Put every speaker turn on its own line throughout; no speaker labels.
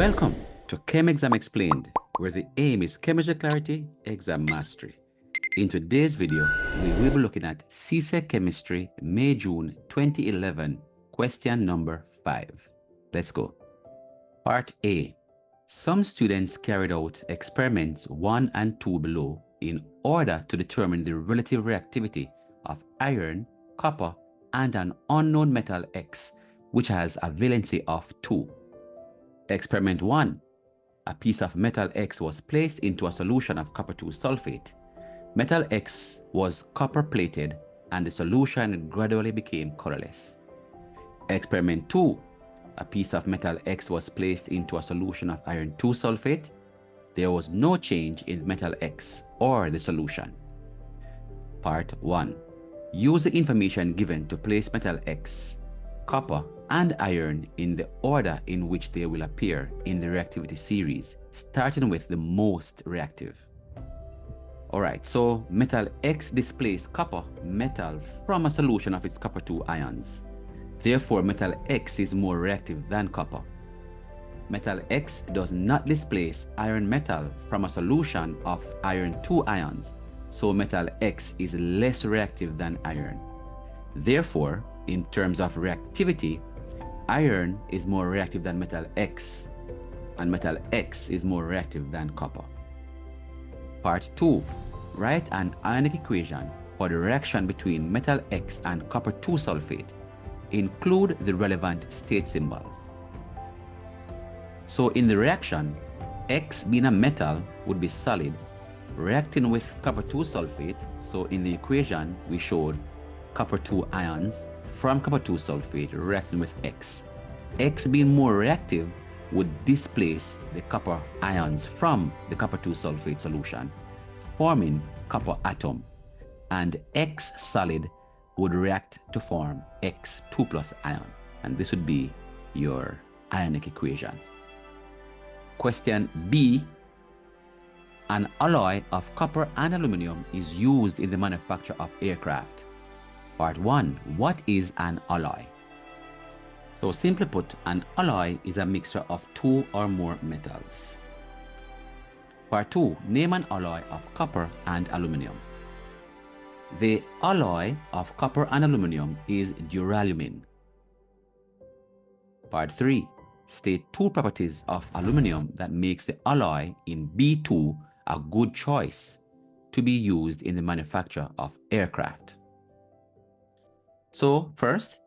Welcome to Chem Exam Explained, where the aim is chemistry clarity, exam mastery. In today's video, we will be looking at CSEC Chemistry, May-June 2011, question number 5. Let's go. Part A. Some students carried out experiments 1 and 2 below in order to determine the relative reactivity of iron, copper, and an unknown metal X, which has a valency of 2. Experiment 1. A piece of metal X was placed into a solution of copper 2 sulfate. Metal X was copper plated and the solution gradually became colorless. Experiment 2. A piece of metal X was placed into a solution of iron 2 sulfate. There was no change in metal X or the solution. Part 1. Use the information given to place metal X, copper, and iron in the order in which they will appear in the reactivity series, starting with the most reactive. Alright, so metal X displaced copper metal from a solution of its copper 2 ions. Therefore, metal X is more reactive than copper. Metal X does not displace iron metal from a solution of iron 2 ions, so metal X is less reactive than iron. Therefore, in terms of reactivity, iron is more reactive than metal X, and metal X is more reactive than copper. Part 2. Write an ionic equation for the reaction between metal X and copper 2 sulfate. Include the relevant state symbols. So in the reaction, X being a metal would be solid, reacting with copper 2 sulfate. So in the equation, we showed copper 2 ions from copper 2 sulfate reacting with X. X being more reactive would displace the copper ions from the copper 2 sulfate solution, forming copper atom, and X solid would react to form X2 plus ion, and this would be your ionic equation. Question B. An alloy of copper and aluminum is used in the manufacture of aircraft. Part 1. What is an alloy? So simply put, an alloy is a mixture of 2 or more metals. Part 2. Name an alloy of copper and aluminum. The alloy of copper and aluminum is duralumin. Part 3. State 2 properties of aluminum that makes the alloy in B2 a good choice to be used in the manufacture of aircraft. So first,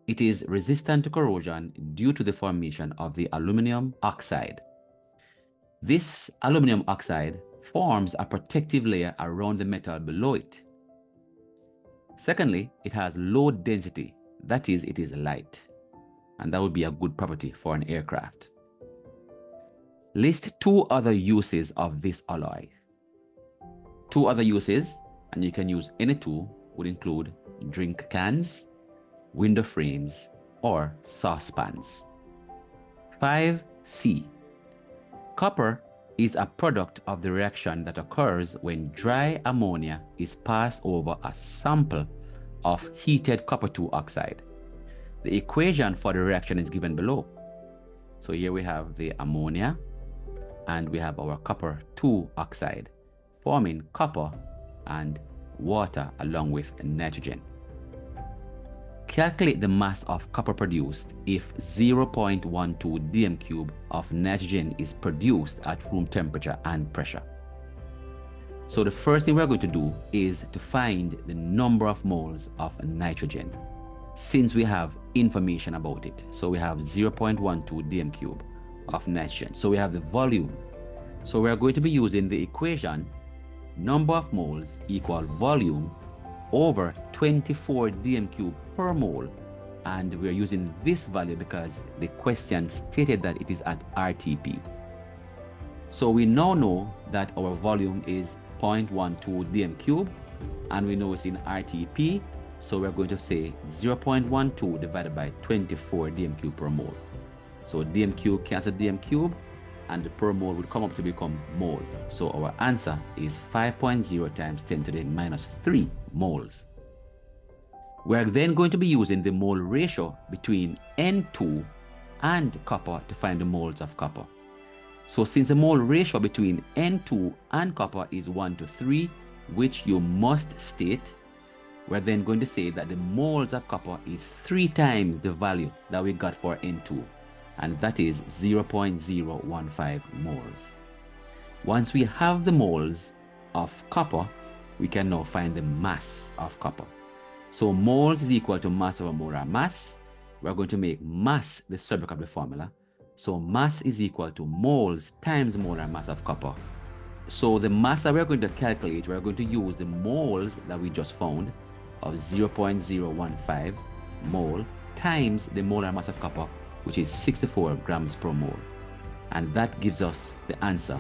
it is resistant to corrosion due to the formation of the aluminum oxide. This aluminum oxide forms a protective layer around the metal below it. Secondly, it has low density, that is, it is light, and that would be a good property for an aircraft. List 2 other uses of this alloy. 2 other uses, and you can use any 2, would include drink cans, window frames, or saucepans. 5C. Copper is a product of the reaction that occurs when dry ammonia is passed over a sample of heated copper 2 oxide. The equation for the reaction is given below. So here we have the ammonia and we have our copper 2 oxide forming copper and water along with nitrogen. Calculate the mass of copper produced if 0.12 dm cube of nitrogen is produced at room temperature and pressure. So the first thing we're going to do is to find the number of moles of nitrogen, since we have information about it. So we have 0.12 dm cube of nitrogen. So we have the volume. So we are going to be using the equation number of moles equal volume over 24 dm cube per mole, and we're using this value because the question stated that it is at RTP. So we now know that our volume is 0.12 dm cube and we know it's in RTP, so we're going to say 0.12 divided by 24 dm cube per mole. So dm cube cancel dm cube and the per mole would come up to become mole. So our answer is 5.0 times 10 to the minus 3 moles. We're then going to be using the mole ratio between N2 and copper to find the moles of copper. So since the mole ratio between N2 and copper is 1 to 3, which you must state, we're then going to say that the moles of copper is 3 times the value that we got for N2, and that is 0.015 moles. Once we have the moles of copper, we can now find the mass of copper. So moles is equal to mass over molar mass. We're going to make mass the subject of the formula. So mass is equal to moles times molar mass of copper. So the mass that we're going to calculate, we're going to use the moles that we just found of 0.015 mole times the molar mass of copper, which is 64 grams per mole. And that gives us the answer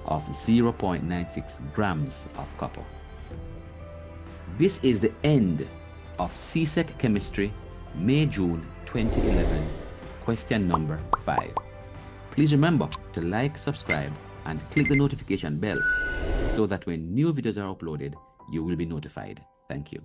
of 0.96 grams of copper. This is the end of CSEC Chemistry, May-June 2011, question number 5. Please remember to like, subscribe, and click the notification bell so that when new videos are uploaded, you will be notified. Thank you.